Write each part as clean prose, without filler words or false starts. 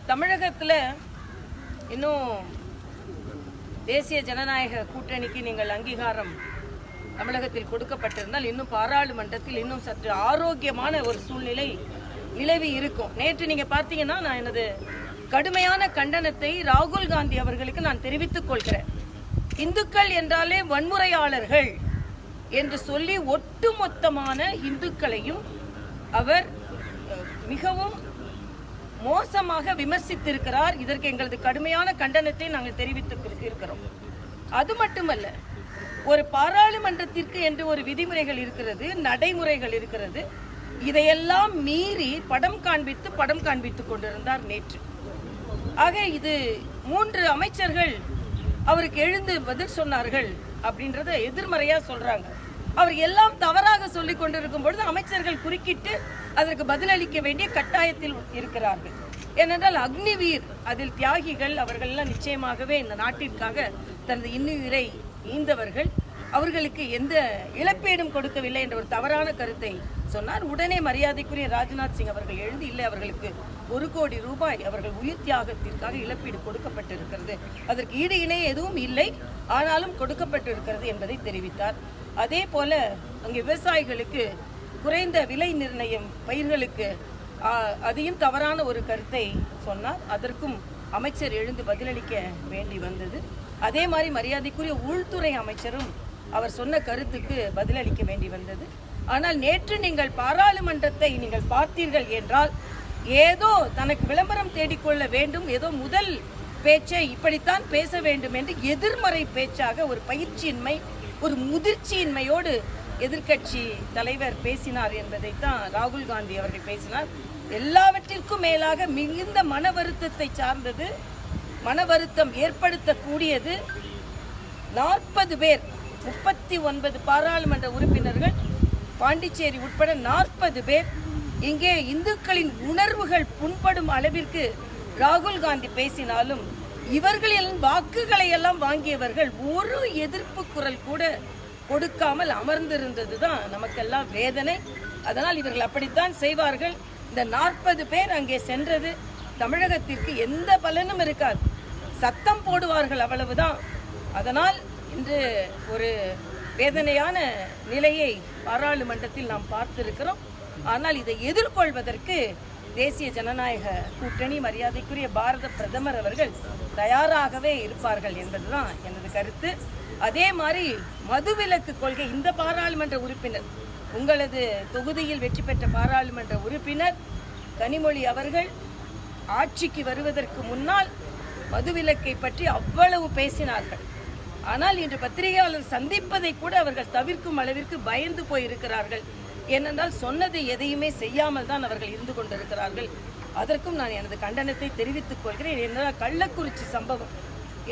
தமிழகத்தில் இன்னும் தேசிய ஜனநாயக கூட்டணிக்கு நீங்கள் அங்கீகாரம் தமிழகத்தில் கொடுக்கப்பட்டிருந்தால் இன்னும் பாராளுமன்றத்தில் இன்னும் சற்று ஆரோக்கியமான ஒரு சூழ்நிலை நிலவி இருக்கும். நேற்று நீங்க பார்த்தீங்கன்னா நான் எனது கடுமையான கண்டனத்தை ராகுல் காந்தி அவர்களுக்கு நான் தெரிவித்துக் கொள்கிறேன். இந்துக்கள் என்றாலே வன்முறையாளர்கள் என்று சொல்லி ஒட்டுமொத்தமான இந்துக்களையும் அவர் மிகவும் மோசமாக விமர்சித்திருக்கிறார். இதற்கு எங்களது கடுமையான கண்டனத்தை நாங்கள் தெரிவித்து இருக்கிறோம். அது மட்டுமல்ல, ஒரு பாராளுமன்றத்திற்கு என்று ஒரு விதிமுறைகள் இருக்கிறது, நடைமுறைகள் இருக்கிறது. இதையெல்லாம் மீறி படம் காண்பித்துக் கொண்டிருந்தார் நேற்று. ஆக இது 3 அமைச்சர்கள் அவருக்கு எழுந்து பதில் சொன்னார்கள் அப்படின்றத எதிர்மறையா சொல்றாங்க. அவர் எல்லாம் தவறாக சொல்லிக் கொண்டிருக்கும் பொழுது அமைச்சர்கள் குறுக்கிட்டு அதற்கு பதிலளிக்க வேண்டிய கட்டாயத்தில் இருக்கிறார்கள். ஏனென்றால் அக்னிவீர் அதில் தியாகிகள் அவர்கள் எல்லாம் நிச்சயமாகவே இந்த நாட்டிற்காக தனது இன்னுயிரை ஈந்தவர்கள். அவர்களுக்கு எந்த இழப்பீடும் கொடுக்கவில்லை என்ற ஒரு தவறான கருத்தை சொன்னார். உடனே மரியாதைக்குரிய ராஜ்நாத் சிங் அவர்கள் எழுந்து இல்லை, அவர்களுக்கு 1 கோடி ரூபாய் அவர்கள் உயிர் தியாகத்திற்காக இழப்பீடு கொடுக்கப்பட்டிருக்கிறது, அதற்கு ஈடு இணை எதுவும் இல்லை, ஆனாலும் கொடுக்கப்பட்டிருக்கிறது என்பதை தெரிவித்தார். அதே போல அங்கே விவசாயிகளுக்கு குறைந்த விலை நிர்ணயம் பயிர்களுக்கு அதையும் தவறான ஒரு கருத்தை சொன்னார். அதற்கும் அமைச்சர் எழுந்து பதிலளிக்க வேண்டி வந்தது. அதே மாதிரி மரியாதைக்குரிய உள்துறை அமைச்சரும் அவர் சொன்ன கருத்துக்கு பதிலளிக்க வேண்டி வந்தது. ஆனால் நேற்று நீங்கள் பாராளுமன்றத்தை நீங்கள் பார்த்தீர்கள் என்றால் ஏதோ தனக்கு விளம்பரம் தேடிக்கொள்ள வேண்டும், ஏதோ முதல் பேச்சை இப்படித்தான் பேச வேண்டும் என்று எதிர்மறை பேச்சாக ஒரு பயிற்சியின்மை, ஒரு முதிர்ச்சியின்மையோடு எதிர்கட்சி தலைவர் பேசினார் என்பதைத்தான் ராகுல் காந்தி அவர்கள் பேசினார். எல்லாவற்றிற்கும் மேலாக மிகுந்த மன வருத்தத்தை சார்ந்தது, மன வருத்தம் ஏற்படுத்தக்கூடியது. 40 பேர், 39 பாராளுமன்ற உறுப்பினர்கள், பாண்டிச்சேரி உட்பட 40 பேர் இங்கே இந்துக்களின் உணர்வுகள் புண்படும் அளவிற்கு ராகுல் காந்தி பேசினாலும் இவர்களின் வாக்குகளை எல்லாம் வாங்கியவர்கள் ஒரு எதிர்ப்பு குரல் கூட கொடுக்காமல் அமர்ந்திருந்தது தான் நமக்கெல்லாம் வேதனை. அதனால் இவர்கள் அப்படித்தான் செய்வார்கள். இந்த 40 பேர் அங்கே சென்றது தமிழகத்திற்கு எந்த பலனும் இருக்காது, சத்தம் போடுவார்கள், அவ்வளவுதான். அதனால் இன்று ஒரு வேதனையான நிலையை பாராளுமன்றத்தில் நாம் பார்த்திருக்கிறோம். ஆனால் இதை எதிர்கொள்வதற்கு தேசிய ஜனநாயக கூட்டணி, மரியாதைக்குரிய பாரத பிரதமர் அவர்கள் தயாராகவே இருப்பார்கள் என்பதுதான் எனது கருத்து. அதே மாதிரி மதுவிலக்கு கொள்கை, இந்த பாராளுமன்ற உறுப்பினர், உங்களது தொகுதியில் வெற்றி பெற்ற பாராளுமன்ற உறுப்பினர் கனிமொழி அவர்கள் ஆட்சிக்கு வருவதற்கு முன்னால் மதுவிலக்கை பற்றி அவ்வளவு பேசினார்கள். ஆனால் இன்று பத்திரிகையாளர் சந்திப்பதை கூட அவர்கள் தவிர்க்கும் அளவிற்கு பயந்து போயிருக்கிறார்கள். ஏனென்றால் சொன்னதை எதையுமே செய்யாமல் தான் அவர்கள் இருந்து கொண்டிருக்கிறார்கள். அதற்கும் நான் எனது கண்டனத்தை தெரிவித்துக் கொள்கிறேன். என்றால் கள்ளக்குறிச்சி சம்பவம்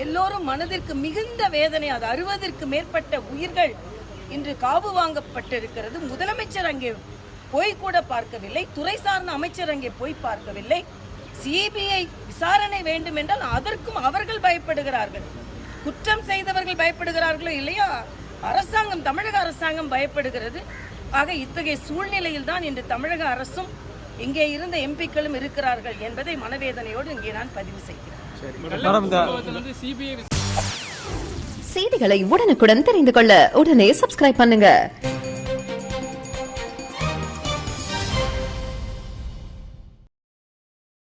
எல்லோரும் மனதிற்கு மிகுந்த வேதனை. அது 60ற்கு மேற்பட்ட உயிர்கள் இன்று காவு வாங்கப்பட்டிருக்கிறது. முதலமைச்சர் அங்கே போய் கூட பார்க்கவில்லை, துறை சார்ந்த அமைச்சர் அங்கே போய் பார்க்கவில்லை. சிபிஐ விசாரணை வேண்டும் என்றால் அதற்கும் அவர்கள் பயப்படுகிறார்கள். குற்றம் செய்தவர்கள் பயப்படுகிறார்களோ இல்லையா, அரசாங்கம், தமிழக அரசாங்கம் பயப்படுகிறது. ஆக இத்தகைய சூழ்நிலையில் தான் இன்று தமிழக அரசும் இங்கே இருந்த எம்பிக்களும் இருக்கிறார்கள் என்பதை மனவேதனையோடு இங்கே நான் பதிவு செய்கிறேன். செய்திகளை உடனுக்குடன் தெரிந்து கொள்ள உடனே சப்ஸ்கிரைப் பண்ணுங்க.